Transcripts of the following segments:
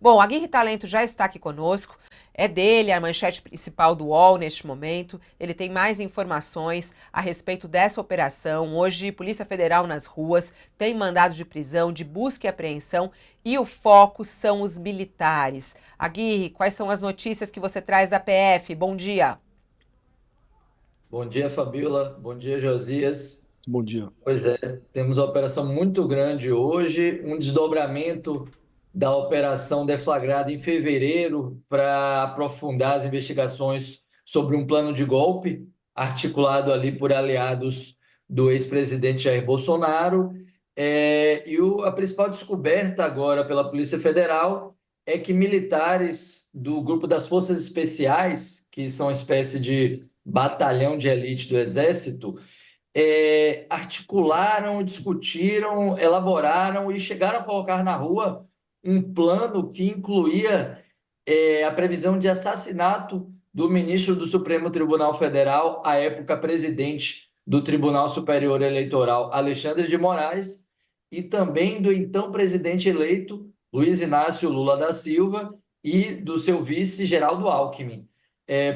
Bom, Aguirre Talento já está aqui conosco. É dele a manchete principal do UOL neste momento. Ele tem mais informações a respeito dessa operação. Hoje, Polícia Federal nas ruas, tem mandado de prisão, de busca e apreensão, e o foco são os militares. Aguirre, quais são as notícias que você traz da PF? Bom dia. Bom dia, Fabiola. Bom dia, Josias. Bom dia. Pois é, temos uma operação muito grande hoje, um desdobramento da operação deflagrada em fevereiro para aprofundar as investigações sobre um plano de golpe articulado ali por aliados do ex-presidente Jair Bolsonaro. A principal descoberta agora pela Polícia Federal é que militares do grupo das Forças Especiais, que são uma espécie de batalhão de elite do Exército, articularam, discutiram, elaboraram e chegaram a colocar na rua um plano que incluía a previsão de assassinato do ministro do Supremo Tribunal Federal, à época presidente do Tribunal Superior Eleitoral, Alexandre de Moraes, e também do então presidente eleito, Luiz Inácio Lula da Silva, e do seu vice, Geraldo Alckmin.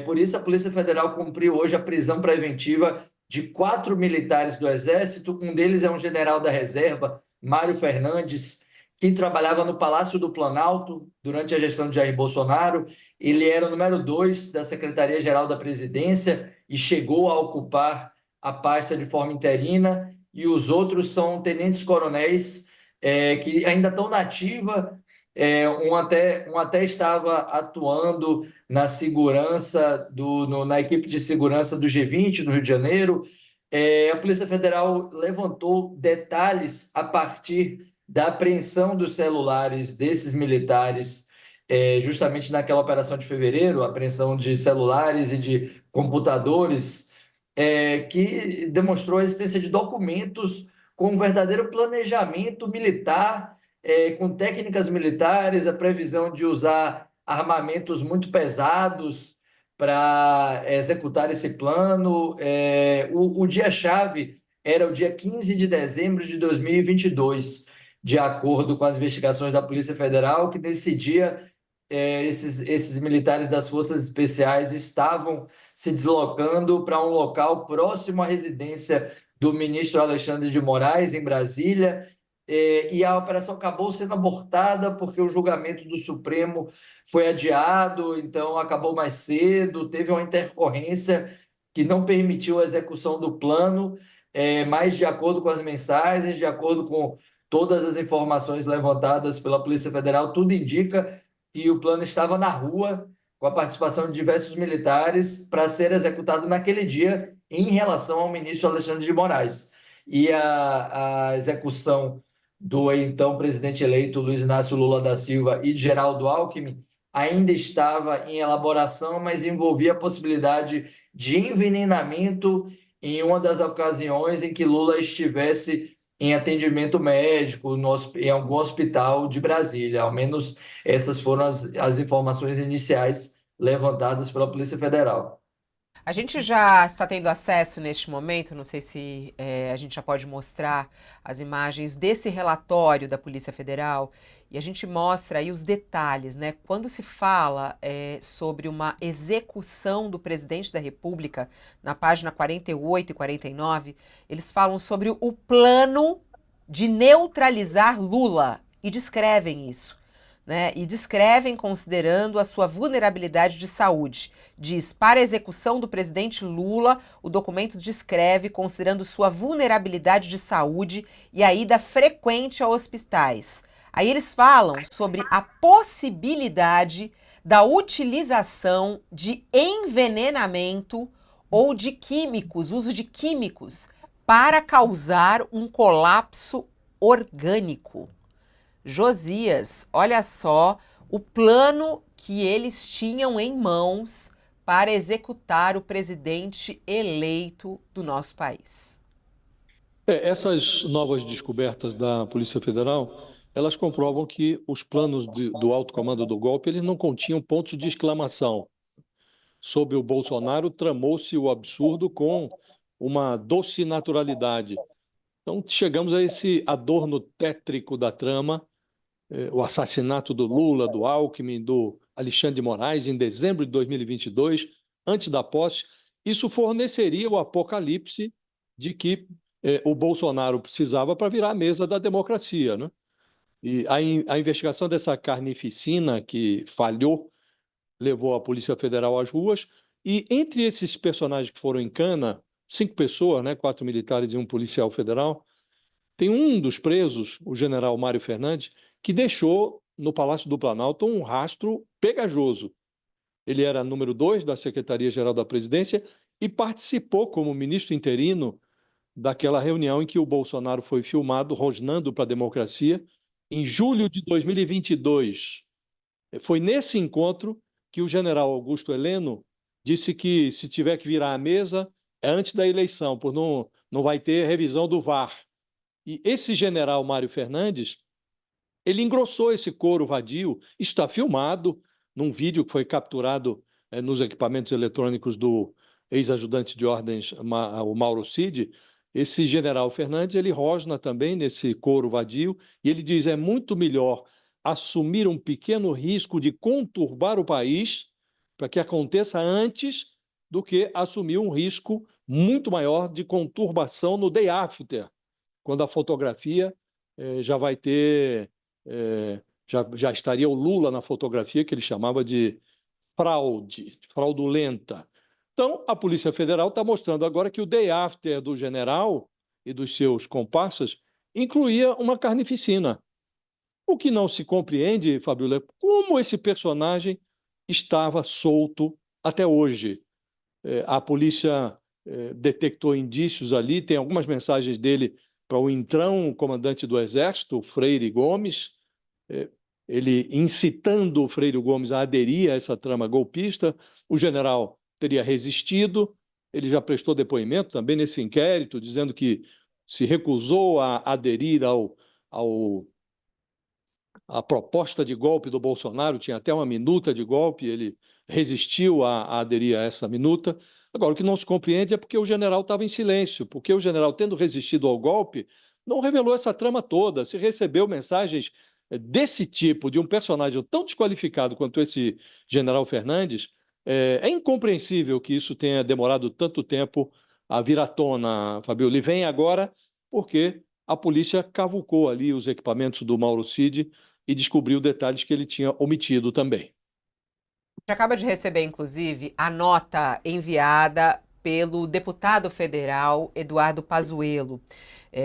Por isso, a Polícia Federal cumpriu hoje a prisão preventiva de 4 militares do Exército. Um deles é um general da reserva, Mário Fernandes, que trabalhava no Palácio do Planalto durante a gestão de Jair Bolsonaro. Ele era o número 2 da Secretaria-Geral da Presidência e chegou a ocupar a pasta de forma interina. E os outros são tenentes-coronéis que ainda estão na ativa. Um até estava atuando na segurança na equipe de segurança do G20 no Rio de Janeiro. A Polícia Federal levantou detalhes a partir da apreensão dos celulares desses militares, justamente naquela operação de fevereiro, apreensão de celulares e de computadores, que demonstrou a existência de documentos com um verdadeiro planejamento militar, com técnicas militares, a previsão de usar armamentos muito pesados para executar esse plano. O dia-chave era o dia 15 de dezembro de 2022, de acordo com as investigações da Polícia Federal, que nesse dia esses militares das Forças Especiais estavam se deslocando para um local próximo à residência do ministro Alexandre de Moraes, em Brasília, e a operação acabou sendo abortada porque o julgamento do Supremo foi adiado, então acabou mais cedo, teve uma intercorrência que não permitiu a execução do plano, mas de acordo com as mensagens, de acordo com todas as informações levantadas pela Polícia Federal, tudo indica que o plano estava na rua, com a participação de diversos militares, para ser executado naquele dia em relação ao ministro Alexandre de Moraes. E a execução do então presidente eleito Luiz Inácio Lula da Silva e de Geraldo Alckmin ainda estava em elaboração, mas envolvia a possibilidade de envenenamento em uma das ocasiões em que Lula estivesse em atendimento médico em algum hospital de Brasília. Ao menos essas foram as informações iniciais levantadas pela Polícia Federal. A gente já está tendo acesso neste momento, não sei se a gente já pode mostrar as imagens desse relatório da Polícia Federal, e a gente mostra aí os detalhes, né? Quando se fala sobre uma execução do presidente da República, na página 48 e 49, eles falam sobre o plano de neutralizar Lula e descrevem isso. Né, e descrevem considerando a sua vulnerabilidade de saúde. Diz, para a execução do presidente Lula, o documento descreve considerando sua vulnerabilidade de saúde e a ida frequente a hospitais. Aí eles falam sobre a possibilidade da utilização de envenenamento ou de químicos, uso de químicos, para causar um colapso orgânico. Josias, olha só o plano que eles tinham em mãos para executar o presidente eleito do nosso país. Essas novas descobertas da Polícia Federal, elas comprovam que os planos do alto comando do golpe eles não continham pontos de exclamação. Sobre o Bolsonaro, tramou-se o absurdo com uma doce naturalidade. Então, chegamos a esse adorno tétrico da trama, o assassinato do Lula, do Alckmin, do Alexandre de Moraes, em dezembro de 2022, antes da posse, isso forneceria o apocalipse de que o Bolsonaro precisava para virar a mesa da democracia, né? E a investigação dessa carnificina que falhou levou a Polícia Federal às ruas, e entre esses personagens que foram em cana, 5 pessoas, né, 4 militares e um policial federal, tem um dos presos, o general Mário Fernandes, que deixou no Palácio do Planalto um rastro pegajoso. Ele era número 2 da Secretaria-Geral da Presidência e participou como ministro interino daquela reunião em que o Bolsonaro foi filmado rosnando para a democracia em julho de 2022. Foi nesse encontro que o general Augusto Heleno disse que se tiver que virar a mesa é antes da eleição, por não vai ter revisão do VAR. E esse general Mário Fernandes, ele engrossou esse coro vadio, está filmado num vídeo que foi capturado nos equipamentos eletrônicos do ex-ajudante de ordens, o Mauro Cid. Esse general Fernandes, ele rosna também nesse coro vadio e ele diz: é muito melhor assumir um pequeno risco de conturbar o país para que aconteça antes do que assumir um risco muito maior de conturbação no day after, quando a fotografia já vai ter, já estaria o Lula na fotografia, que ele chamava de fraude, fraudulenta. Então, a Polícia Federal está mostrando agora que o day after do general e dos seus comparsas incluía uma carnificina. O que não se compreende, Fabíola, é como esse personagem estava solto até hoje. A polícia detectou indícios ali, tem algumas mensagens dele para o então comandante do Exército, Freire Gomes, ele incitando o Freire Gomes a aderir a essa trama golpista. O general teria resistido, ele já prestou depoimento também nesse inquérito, dizendo que se recusou a aderir a proposta de golpe do Bolsonaro, tinha até uma minuta de golpe, ele resistiu a aderir a essa minuta. Agora, o que não se compreende é porque o general estava em silêncio, porque o general, tendo resistido ao golpe, não revelou essa trama toda. Se recebeu mensagens desse tipo, de um personagem tão desqualificado quanto esse general Fernandes, é incompreensível que isso tenha demorado tanto tempo a vir à tona, Fabíola. E vem agora porque a polícia cavucou ali os equipamentos do Mauro Cid e descobriu detalhes que ele tinha omitido também. A gente acaba de receber, inclusive, a nota enviada pelo deputado federal Eduardo Pazuello,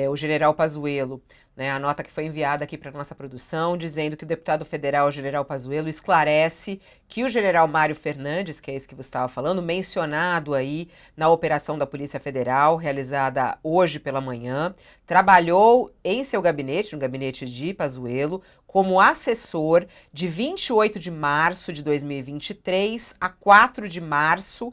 o general Pazuello, né, a nota que foi enviada aqui para a nossa produção, dizendo que o deputado federal general Pazuello esclarece que o general Mário Fernandes, que é esse que você estava falando, mencionado aí na operação da Polícia Federal, realizada hoje pela manhã, trabalhou em seu gabinete, no gabinete de Pazuello, como assessor de 28 de março de 2023 a 4 de março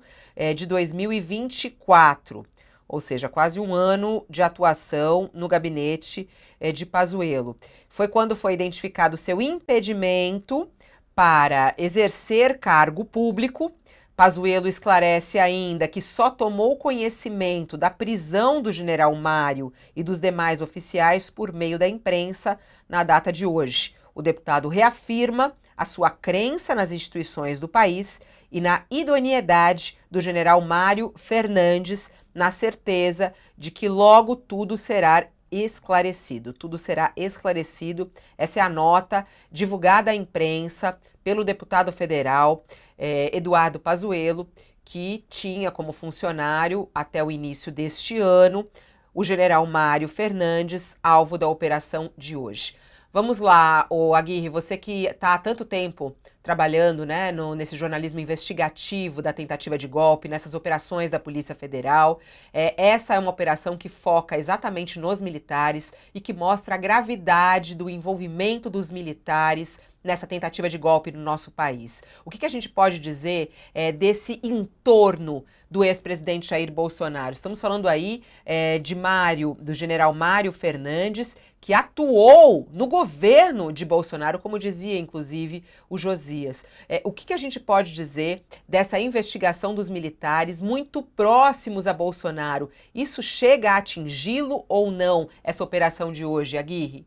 de 2024. Ou seja, quase um ano de atuação no gabinete de Pazuello. Foi quando foi identificado seu impedimento para exercer cargo público. Pazuello esclarece ainda que só tomou conhecimento da prisão do general Mário e dos demais oficiais por meio da imprensa na data de hoje. O deputado reafirma a sua crença nas instituições do país e na idoneidade do general Mário Fernandes, na certeza de que logo tudo será esclarecido. Tudo será esclarecido. Essa é a nota divulgada à imprensa pelo deputado federal Eduardo Pazuello, que tinha como funcionário até o início deste ano o general Mário Fernandes, alvo da operação de hoje. Vamos lá, Aguirre, você que está há tanto tempo trabalhando, né, nesse jornalismo investigativo da tentativa de golpe, nessas operações da Polícia Federal. Essa é uma operação que foca exatamente nos militares e que mostra a gravidade do envolvimento dos militares nessa tentativa de golpe no nosso país. O que a gente pode dizer desse entorno do ex-presidente Jair Bolsonaro? Estamos falando aí do general Mário Fernandes, que atuou no governo de Bolsonaro, como dizia, inclusive, o Josias. O que a gente pode dizer dessa investigação dos militares muito próximos a Bolsonaro? Isso chega a atingi-lo ou não, essa operação de hoje, Aguirre?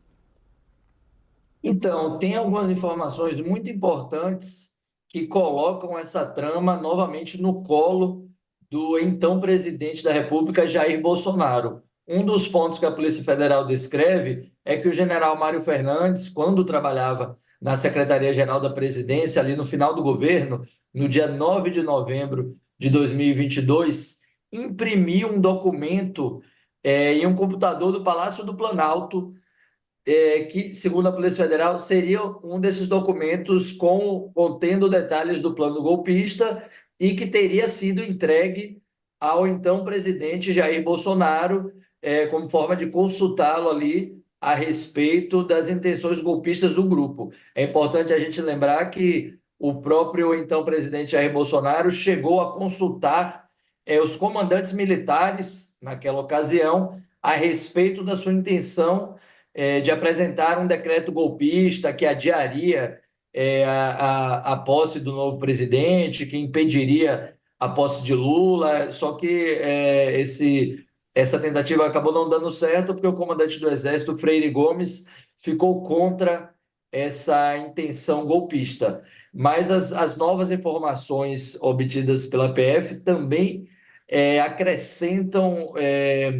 Então, tem algumas informações muito importantes que colocam essa trama novamente no colo do então presidente da República, Jair Bolsonaro. Um dos pontos que a Polícia Federal descreve é que o general Mário Fernandes, quando trabalhava na Secretaria-Geral da Presidência, ali no final do governo, no dia 9 de novembro de 2022, imprimiu um documento em um computador do Palácio do Planalto que, segundo a Polícia Federal, seria um desses documentos contendo detalhes do plano golpista e que teria sido entregue ao então presidente Jair Bolsonaro, como forma de consultá-lo ali a respeito das intenções golpistas do grupo. É importante a gente lembrar que o próprio então presidente Jair Bolsonaro chegou a consultar os comandantes militares, naquela ocasião, a respeito da sua intenção de apresentar um decreto golpista que adiaria a posse do novo presidente, que impediria a posse de Lula, só que essa tentativa acabou não dando certo, porque o comandante do Exército, Freire Gomes, ficou contra essa intenção golpista. Mas as novas informações obtidas pela PF também acrescentam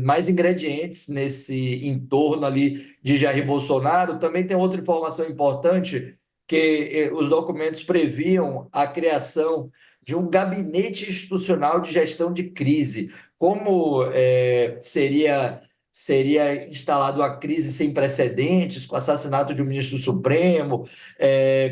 mais ingredientes nesse entorno ali de Jair Bolsonaro. Também tem outra informação importante, que os documentos previam a criação de um gabinete institucional de gestão de crise. Como seria instalado a crise sem precedentes, com o assassinato de um ministro do Supremo,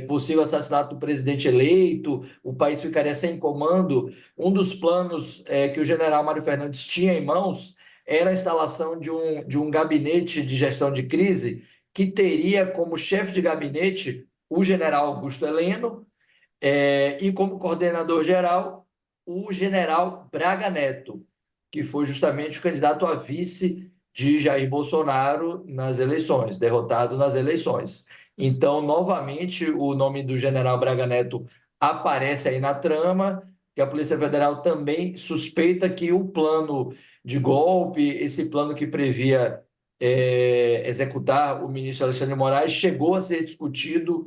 possível assassinato do presidente eleito, o país ficaria sem comando. Um dos planos que o general Mário Fernandes tinha em mãos era a instalação de um gabinete de gestão de crise que teria como chefe de gabinete o general Augusto Heleno e como coordenador geral o general Braga Neto, que foi justamente o candidato a vice de Jair Bolsonaro nas eleições, derrotado nas eleições. Então, novamente, o nome do general Braga Neto aparece aí na trama, que a Polícia Federal também suspeita que o plano de golpe, esse plano que previa executar o ministro Alexandre de Moraes, chegou a ser discutido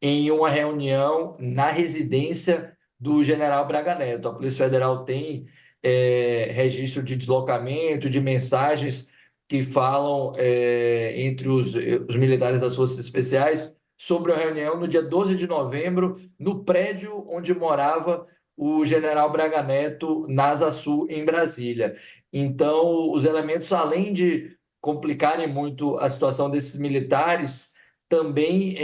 em uma reunião na residência do general Braga Neto. A Polícia Federal tem registro de deslocamento, de mensagens que falam entre os militares das Forças Especiais sobre a reunião no dia 12 de novembro, no prédio onde morava o general Braga Neto, na Asa Sul, em Brasília. Então, os elementos, além de complicarem muito a situação desses militares, também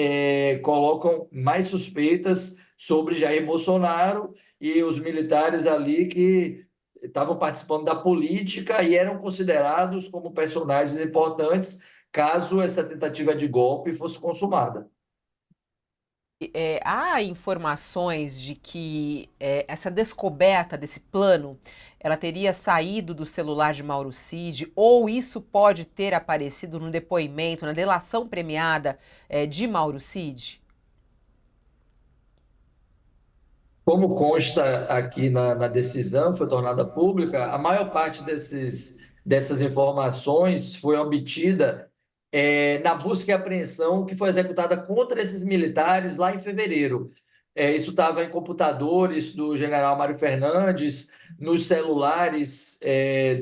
colocam mais suspeitas sobre Jair Bolsonaro e os militares ali que estavam participando da política e eram considerados como personagens importantes caso essa tentativa de golpe fosse consumada. Há informações de que essa descoberta desse plano, ela teria saído do celular de Mauro Cid, ou isso pode ter aparecido no depoimento, na delação premiada de Mauro Cid? Como consta aqui na decisão, foi tornada pública, a maior parte dessas informações foi obtida na busca e apreensão que foi executada contra esses militares lá em fevereiro. Isso estava em computadores do general Mário Fernandes, nos celulares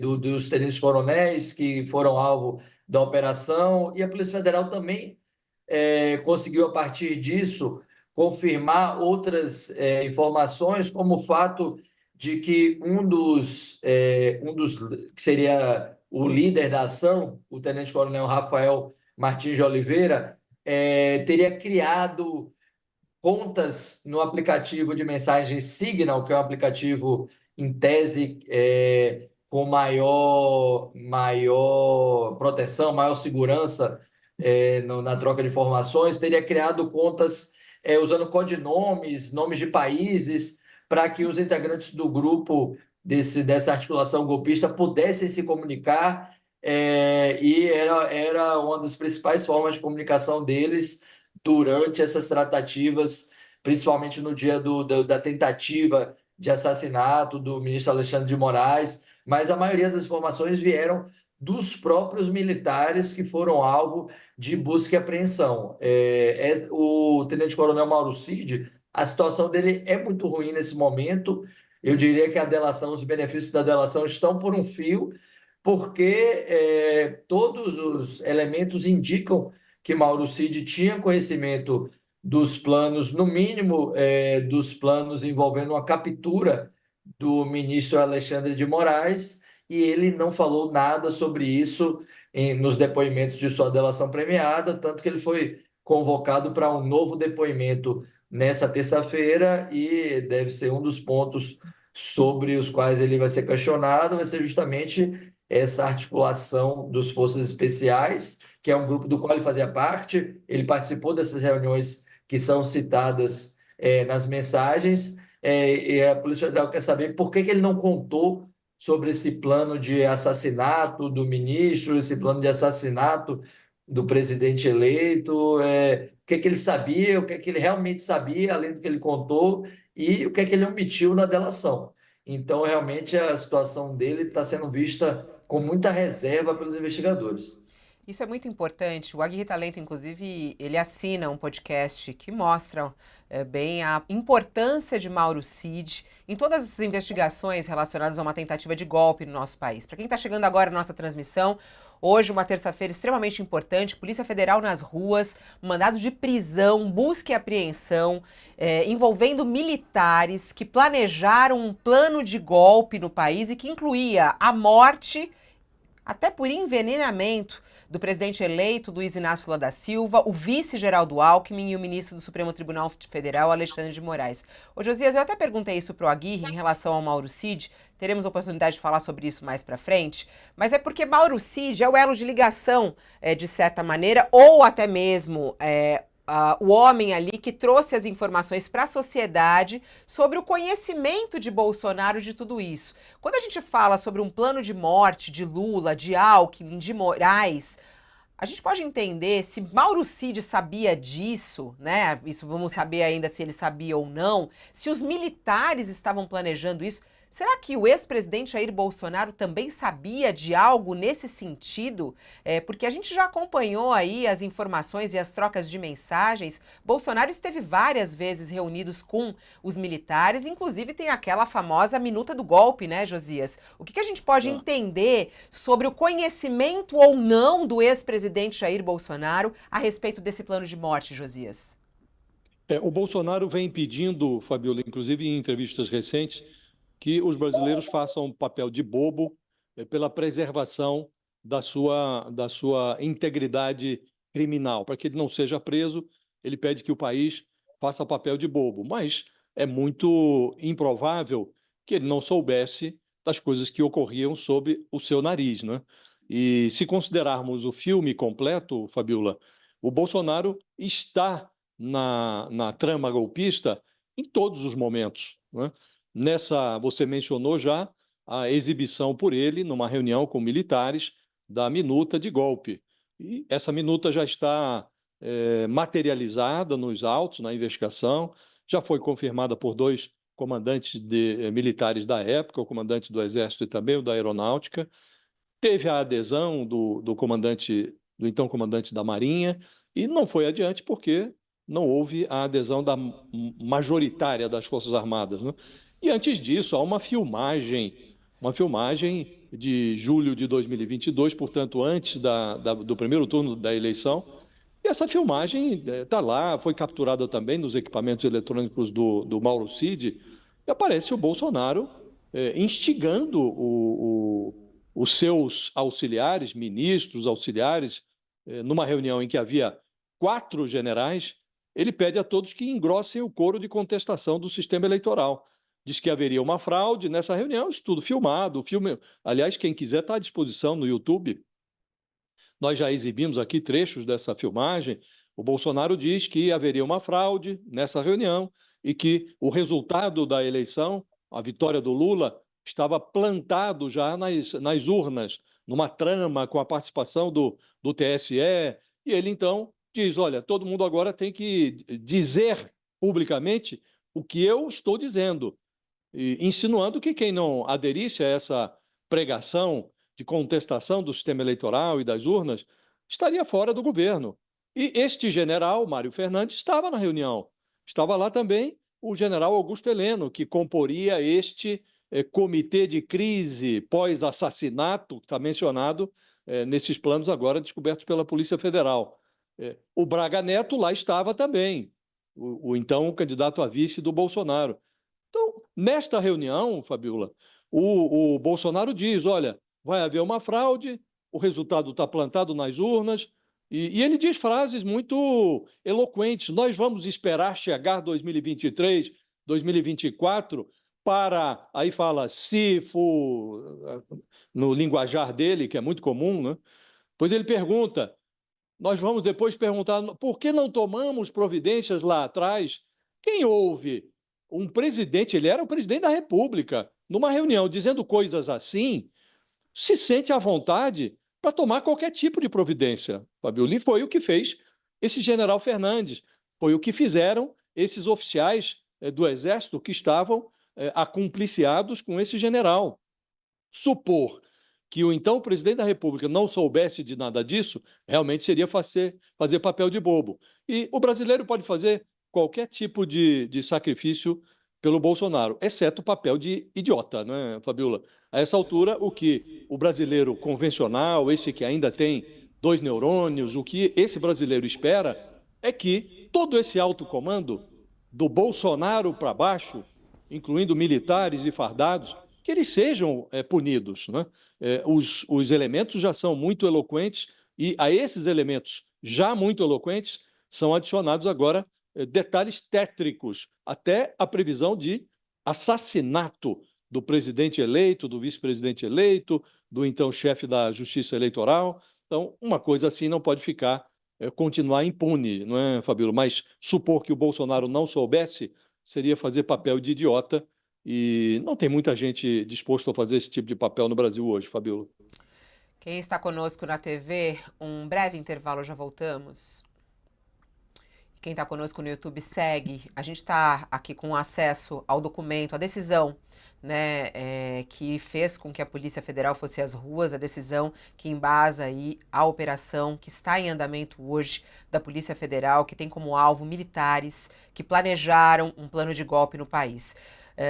dos tenentes-coronéis que foram alvo da operação, e a Polícia Federal também conseguiu, a partir disso, confirmar outras informações, como o fato de que um dos que seria o líder da ação, o tenente-coronel Rafael Martins de Oliveira, teria criado contas no aplicativo de mensagens Signal, que é um aplicativo, em tese, com maior proteção, maior segurança na troca de informações, teria criado contas usando codinomes, nomes de países, para que os integrantes do grupo dessa articulação golpista pudessem se comunicar, e era uma das principais formas de comunicação deles durante essas tratativas, principalmente no dia da tentativa de assassinato do ministro Alexandre de Moraes, mas a maioria das informações vieram dos próprios militares que foram alvo de busca e apreensão. O tenente-coronel Mauro Cid, a situação dele é muito ruim nesse momento. Eu diria que a delação, os benefícios da delação estão por um fio, porque todos os elementos indicam que Mauro Cid tinha conhecimento dos planos, no mínimo, dos planos envolvendo uma captura do ministro Alexandre de Moraes, e ele não falou nada sobre isso nos depoimentos de sua delação premiada, tanto que ele foi convocado para um novo depoimento nessa terça-feira, e deve ser um dos pontos sobre os quais ele vai ser questionado, vai ser justamente essa articulação dos Forças Especiais, que é um grupo do qual ele fazia parte. Ele participou dessas reuniões que são citadas nas mensagens, e a Polícia Federal quer saber por que ele não contou sobre esse plano de assassinato do ministro, esse plano de assassinato do presidente eleito, o que ele sabia, o que ele realmente sabia, além do que ele contou, e o que ele omitiu na delação. Então, realmente, a situação dele está sendo vista com muita reserva pelos investigadores. Isso é muito importante. O Aguirre Talento, inclusive, ele assina um podcast que mostra bem a importância de Mauro Cid em todas as investigações relacionadas a uma tentativa de golpe no nosso país. Para quem está chegando agora na nossa transmissão, hoje, uma terça-feira extremamente importante, Polícia Federal nas ruas, mandado de prisão, busca e apreensão, envolvendo militares que planejaram um plano de golpe no país e que incluía a morte, até por envenenamento, do presidente eleito, Luiz Inácio Lula da Silva, o vice Geraldo Alckmin e o ministro do Supremo Tribunal Federal, Alexandre de Moraes. Ô, Josias, eu até perguntei isso para o Aguirre em relação ao Mauro Cid, teremos oportunidade de falar sobre isso mais para frente, mas é porque Mauro Cid é o elo de ligação, de certa maneira, ou até mesmo o homem ali que trouxe as informações para a sociedade sobre o conhecimento de Bolsonaro de tudo isso. Quando a gente fala sobre um plano de morte de Lula, de Alckmin, de Moraes, a gente pode entender se Mauro Cid sabia disso, né? Isso vamos saber ainda se ele sabia ou não, se os militares estavam planejando isso. Será que o ex-presidente Jair Bolsonaro também sabia de algo nesse sentido? Porque a gente já acompanhou aí as informações e as trocas de mensagens. Bolsonaro esteve várias vezes reunidos com os militares, inclusive tem aquela famosa minuta do golpe, né, Josias? O que a gente pode entender sobre o conhecimento ou não do ex-presidente Jair Bolsonaro a respeito desse plano de morte, Josias? O Bolsonaro vem pedindo, Fabiola, inclusive em entrevistas recentes, que os brasileiros façam um papel de bobo pela preservação da sua integridade criminal. Para que ele não seja preso, ele pede que o país faça papel de bobo. Mas é muito improvável que ele não soubesse das coisas que ocorriam sob o seu nariz, né? E se considerarmos o filme completo, Fabiola, o Bolsonaro está na trama golpista em todos os momentos, né? Você mencionou já a exibição por ele, numa reunião com militares, da minuta de golpe. E essa minuta já está materializada nos autos, na investigação, já foi confirmada por dois comandantes militares da época, o comandante do Exército e também o da Aeronáutica. Teve a adesão do então comandante da Marinha, e não foi adiante porque não houve a adesão majoritária das Forças Armadas, né? E antes disso, há uma filmagem de julho de 2022, portanto, antes do primeiro turno da eleição. E essa filmagem está lá, foi capturada também nos equipamentos eletrônicos do Mauro Cid, e aparece o Bolsonaro instigando os seus auxiliares, ministros, auxiliares, numa reunião em que havia 4 generais. Ele pede a todos que engrossem o coro de contestação do sistema eleitoral. Diz que haveria uma fraude nessa reunião, isso tudo filmado. Aliás, quem quiser está à disposição no YouTube. Nós já exibimos aqui trechos dessa filmagem. O Bolsonaro diz que haveria uma fraude nessa reunião e que o resultado da eleição, a vitória do Lula, estava plantado já nas urnas, numa trama com a participação do TSE. E ele, então, diz, olha, todo mundo agora tem que dizer publicamente o que eu estou dizendo, insinuando que quem não aderisse a essa pregação de contestação do sistema eleitoral e das urnas, estaria fora do governo. E este general, Mário Fernandes, estava na reunião. Estava lá também o general Augusto Heleno, que comporia este comitê de crise pós-assassinato, que está mencionado nesses planos agora descobertos pela Polícia Federal. O Braga Neto lá estava também, o então candidato a vice do Bolsonaro. Então, nesta reunião, Fabiola, o Bolsonaro diz: olha, vai haver uma fraude, o resultado está plantado nas urnas, e ele diz frases muito eloquentes. Nós vamos esperar chegar 2023, 2024, para, aí fala, se for, no linguajar dele, que é muito comum, né? Pois ele pergunta, nós vamos depois perguntar por que não tomamos providências lá atrás? Quem ouve um presidente, ele era o presidente da República, numa reunião dizendo coisas assim, se sente à vontade para tomar qualquer tipo de providência, Fabiola. E foi o que fez esse general Fernandes, foi o que fizeram esses oficiais do Exército que estavam acumpliciados com esse general. Supor que o então presidente da República não soubesse de nada disso, realmente seria fazer papel de bobo. E o brasileiro pode fazer qualquer tipo de sacrifício pelo Bolsonaro, exceto o papel de idiota, não é, Fabiola? A essa altura, o que o brasileiro convencional, esse que ainda tem 2 neurônios, o que esse brasileiro espera é que todo esse alto comando, do Bolsonaro para baixo, incluindo militares e fardados, que eles sejam punidos, né? Os elementos já são muito eloquentes e a esses elementos já muito eloquentes são adicionados agora detalhes tétricos, até a previsão de assassinato do presidente eleito, do vice-presidente eleito, do então chefe da Justiça Eleitoral. Então, uma coisa assim não pode continuar impune, não é, Fabíola? Mas supor que o Bolsonaro não soubesse seria fazer papel de idiota, e não tem muita gente disposta a fazer esse tipo de papel no Brasil hoje, Fabíola. Quem está conosco na TV, um breve intervalo, já voltamos. Quem está conosco no YouTube segue. A gente está aqui com acesso ao documento, a decisão, né, que fez com que a Polícia Federal fosse às ruas, a decisão que embasa aí a operação que está em andamento hoje da Polícia Federal, que tem como alvo militares que planejaram um plano de golpe no país.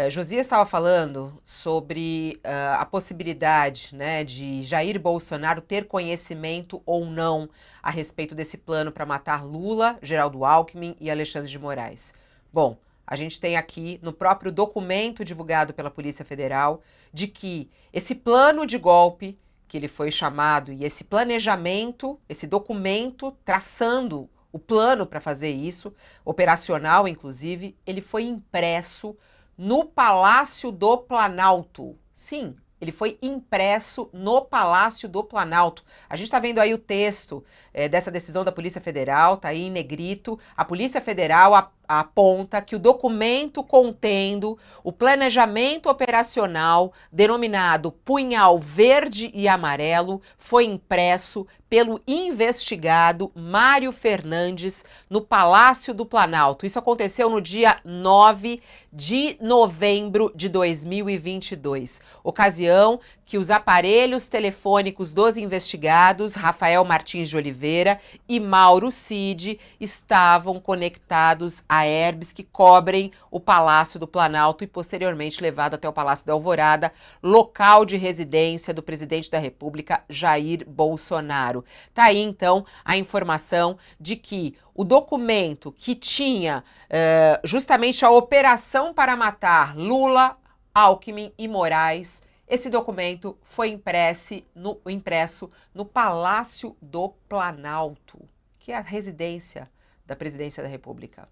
Josias estava falando sobre a possibilidade, né, de Jair Bolsonaro ter conhecimento ou não a respeito desse plano para matar Lula, Geraldo Alckmin e Alexandre de Moraes. Bom, a gente tem aqui no próprio documento divulgado pela Polícia Federal de que esse plano de golpe, que ele foi chamado, e esse planejamento, esse documento traçando o plano para fazer isso, operacional inclusive, ele foi impresso no Palácio do Planalto. Sim, ele foi impresso no Palácio do Planalto. A gente está vendo aí o texto dessa decisão da Polícia Federal, tá aí em negrito. A Polícia Federal aponta que o documento contendo o planejamento operacional, denominado Punhal Verde e Amarelo, foi impresso pelo investigado Mário Fernandes no Palácio do Planalto. Isso aconteceu no dia 9 de novembro de 2022, ocasião que os aparelhos telefônicos dos investigados, Rafael Martins de Oliveira e Mauro Cid, estavam conectados a herbes que cobrem o Palácio do Planalto e posteriormente levado até o Palácio da Alvorada, local de residência do presidente da República, Jair Bolsonaro. Tá aí, então, a informação de que o documento que tinha justamente a operação para matar Lula, Alckmin e Moraes, esse documento foi impresso no Palácio do Planalto, que é a residência da Presidência da República,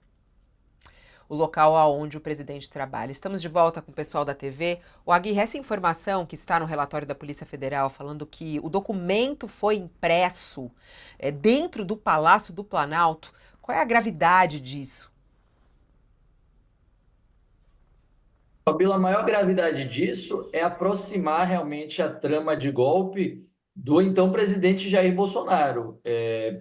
o local aonde o presidente trabalha. Estamos de volta com o pessoal da TV. O Aguirre, essa informação que está no relatório da Polícia Federal, falando que o documento foi impresso dentro do Palácio do Planalto, qual é a gravidade disso? Fabíola, a maior gravidade disso é aproximar realmente a trama de golpe do então presidente Jair Bolsonaro,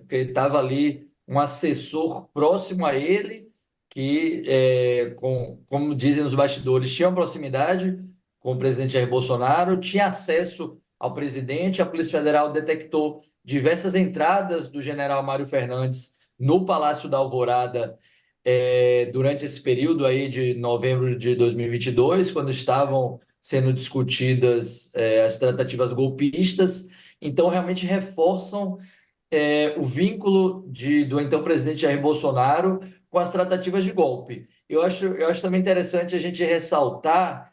porque estava ali um assessor próximo a ele, que, como dizem os bastidores, tinha uma proximidade com o presidente Jair Bolsonaro, tinha acesso ao presidente. A Polícia Federal detectou diversas entradas do general Mário Fernandes no Palácio da Alvorada durante esse período aí de novembro de 2022, quando estavam sendo discutidas as tratativas golpistas. Então, realmente reforçam o vínculo do então presidente Jair Bolsonaro com as tratativas de golpe. Eu acho também interessante a gente ressaltar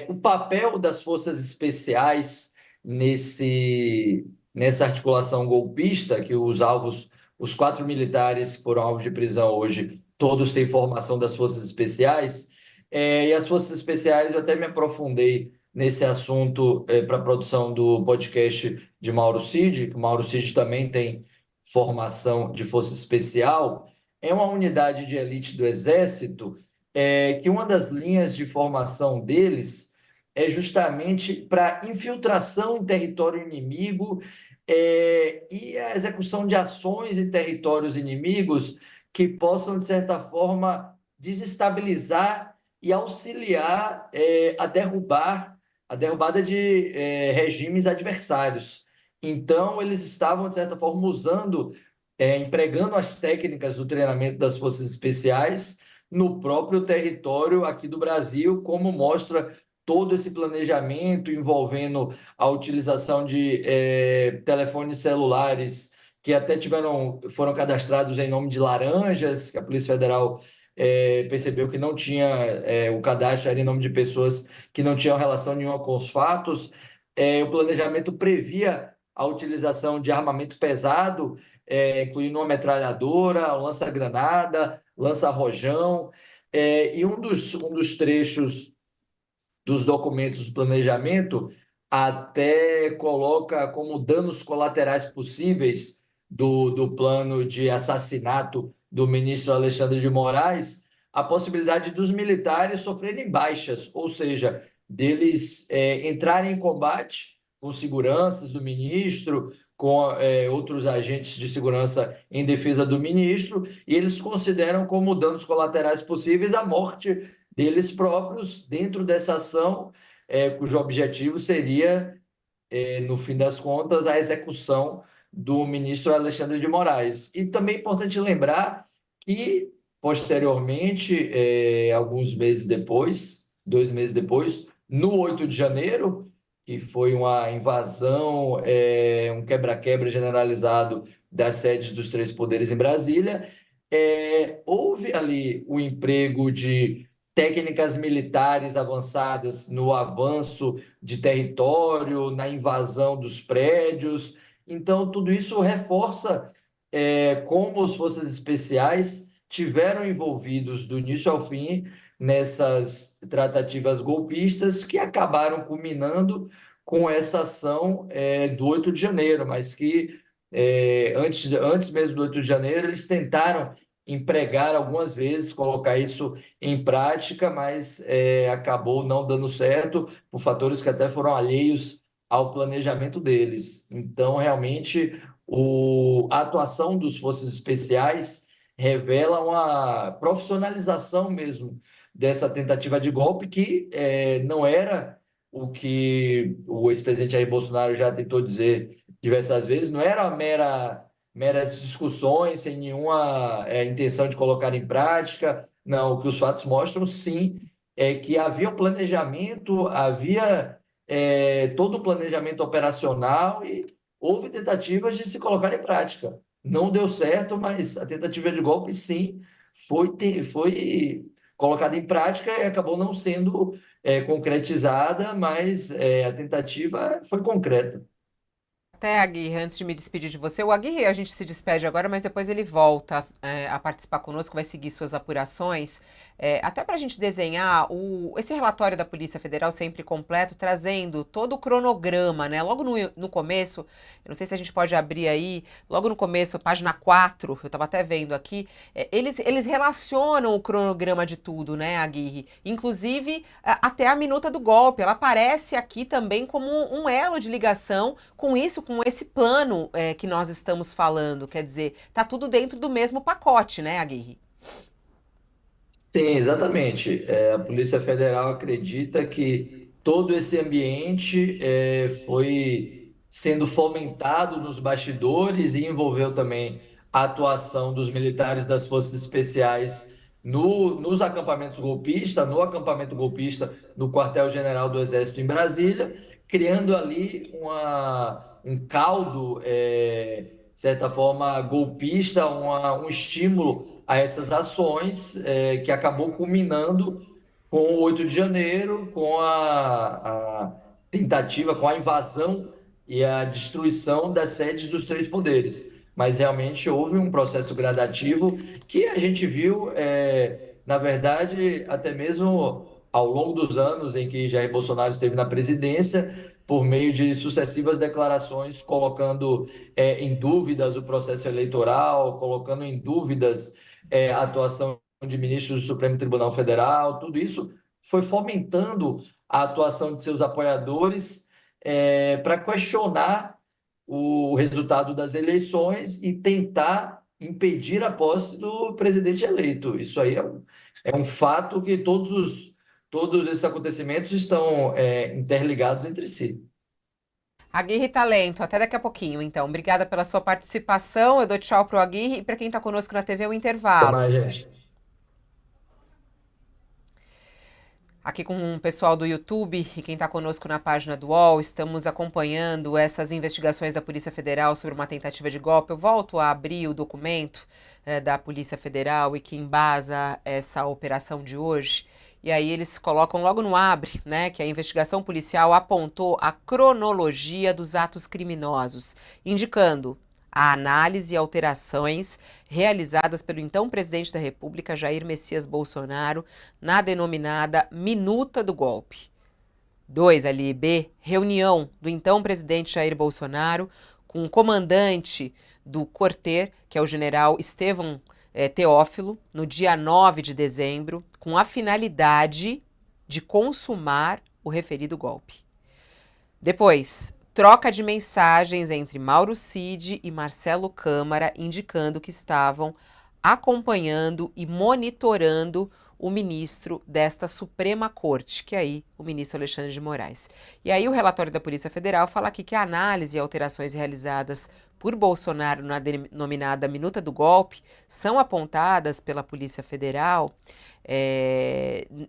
o papel das forças especiais nessa articulação golpista, que os 4 militares que foram alvos de prisão hoje, todos têm formação das forças especiais, e as forças especiais, eu até me aprofundei nesse assunto para a produção do podcast de Mauro Cid, que o Mauro Cid também tem formação de força especial, é uma unidade de elite do Exército que uma das linhas de formação deles é justamente para infiltração em território inimigo e a execução de ações em territórios inimigos que possam, de certa forma, desestabilizar e auxiliar a derrubada de regimes adversários. Então, eles estavam, de certa forma, empregando as técnicas do treinamento das forças especiais no próprio território aqui do Brasil, como mostra todo esse planejamento envolvendo a utilização de telefones celulares que até foram cadastrados em nome de laranjas, que a Polícia Federal percebeu que não tinha, o cadastro era em nome de pessoas que não tinham relação nenhuma com os fatos. O planejamento previa a utilização de armamento pesado, incluindo uma metralhadora, um lança-granada, lança-rojão, e um dos trechos dos documentos do planejamento até coloca como danos colaterais possíveis do plano de assassinato do ministro Alexandre de Moraes a possibilidade dos militares sofrerem baixas, ou seja, deles entrarem em combate com seguranças do ministro, com outros agentes de segurança em defesa do ministro, e eles consideram como danos colaterais possíveis a morte deles próprios dentro dessa ação, cujo objetivo seria, no fim das contas, a execução do ministro Alexandre de Moraes. E também é importante lembrar que, posteriormente, alguns meses depois, 2 meses depois, no 8 de janeiro, que foi uma invasão, um quebra-quebra generalizado das sedes dos 3 poderes em Brasília, houve ali o emprego de técnicas militares avançadas no avanço de território, na invasão dos prédios. Então, tudo isso reforça como as forças especiais tiveram envolvidos do início ao fim nessas tratativas golpistas que acabaram culminando com essa ação do 8 de janeiro, mas que antes mesmo do 8 de janeiro eles tentaram empregar algumas vezes, colocar isso em prática, mas acabou não dando certo por fatores que até foram alheios ao planejamento deles. Então, realmente, a atuação dos forças especiais revela uma profissionalização mesmo dessa tentativa de golpe que não era o que o ex-presidente Jair Bolsonaro já tentou dizer diversas vezes, não era meras discussões sem nenhuma intenção de colocar em prática. Não, o que os fatos mostram, sim, é que havia um planejamento, havia todo um planejamento operacional e houve tentativas de se colocar em prática. Não deu certo, mas a tentativa de golpe, sim, foi colocada em prática e acabou não sendo concretizada, mas a tentativa foi concreta. Até, Aguirre, antes de me despedir de você, o Aguirre a gente se despede agora, mas depois ele volta a participar conosco, vai seguir suas apurações, até para a gente desenhar esse relatório da Polícia Federal sempre completo, trazendo todo o cronograma, né? Logo no começo, eu não sei se a gente pode abrir aí, logo no começo, página 4, eu estava até vendo aqui, eles relacionam o cronograma de tudo, né, Aguirre? Inclusive, até a minuta do golpe, ela aparece aqui também como um elo de ligação com isso, com esse plano que nós estamos falando, quer dizer, tá tudo dentro do mesmo pacote, né, Aguirre? Sim, exatamente. A Polícia Federal acredita que todo esse ambiente foi sendo fomentado nos bastidores e envolveu também a atuação dos militares das Forças Especiais nos acampamentos golpistas, no acampamento golpista no quartel-general do Exército em Brasília, criando ali um caldo, de certa forma, golpista, um estímulo a essas ações, que acabou culminando com o 8 de janeiro, com a tentativa, com a invasão e a destruição das sedes dos três poderes. Mas realmente houve um processo gradativo que a gente viu, na verdade, até mesmo ao longo dos anos em que Jair Bolsonaro esteve na presidência, por meio de sucessivas declarações, colocando em dúvidas o processo eleitoral, colocando em dúvidas a atuação de ministros do Supremo Tribunal Federal, tudo isso foi fomentando a atuação de seus apoiadores para questionar o resultado das eleições e tentar impedir a posse do presidente eleito. Isso aí é um fato que todos esses acontecimentos estão interligados entre si. Aguirre Talento, até daqui a pouquinho, então. Obrigada pela sua participação. Eu dou tchau pro Aguirre e para quem está conosco na TV, o Até intervalo. mais, gente. Aqui com o pessoal do YouTube e quem está conosco na página do UOL, estamos acompanhando essas investigações da Polícia Federal sobre uma tentativa de golpe. Eu volto a abrir o documento da Polícia Federal e que embasa essa operação de hoje. E aí eles colocam logo no abre, né, que a investigação policial apontou a cronologia dos atos criminosos, indicando a análise e alterações realizadas pelo então presidente da República, Jair Messias Bolsonaro, na denominada Minuta do Golpe. 2, ali, B, reunião do então presidente Jair Bolsonaro com o comandante do quartel, que é o general Estevão Teófilo, no dia 9 de dezembro, com a finalidade de consumar o referido golpe. Depois, troca de mensagens entre Mauro Cid e Marcelo Câmara, indicando que estavam acompanhando e monitorando o ministro desta Suprema Corte, que é aí o ministro Alexandre de Moraes. E aí o relatório da Polícia Federal fala aqui que a análise e alterações realizadas por Bolsonaro na denominada Minuta do Golpe são apontadas pela Polícia Federal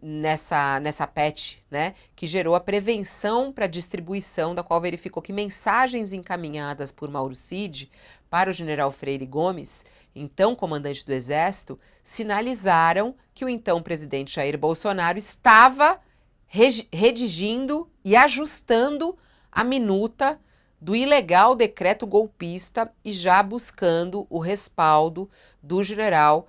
nessa PET, né, que gerou a prevenção para distribuição, da qual verificou que mensagens encaminhadas por Mauro Cid para o general Freire Gomes, então comandante do Exército, sinalizaram que o então presidente Jair Bolsonaro estava redigindo e ajustando a minuta do ilegal decreto golpista e já buscando o respaldo do general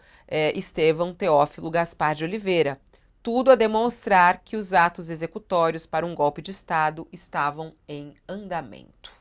Estevão Teófilo Gaspar de Oliveira. Tudo a demonstrar que os atos executórios para um golpe de Estado estavam em andamento.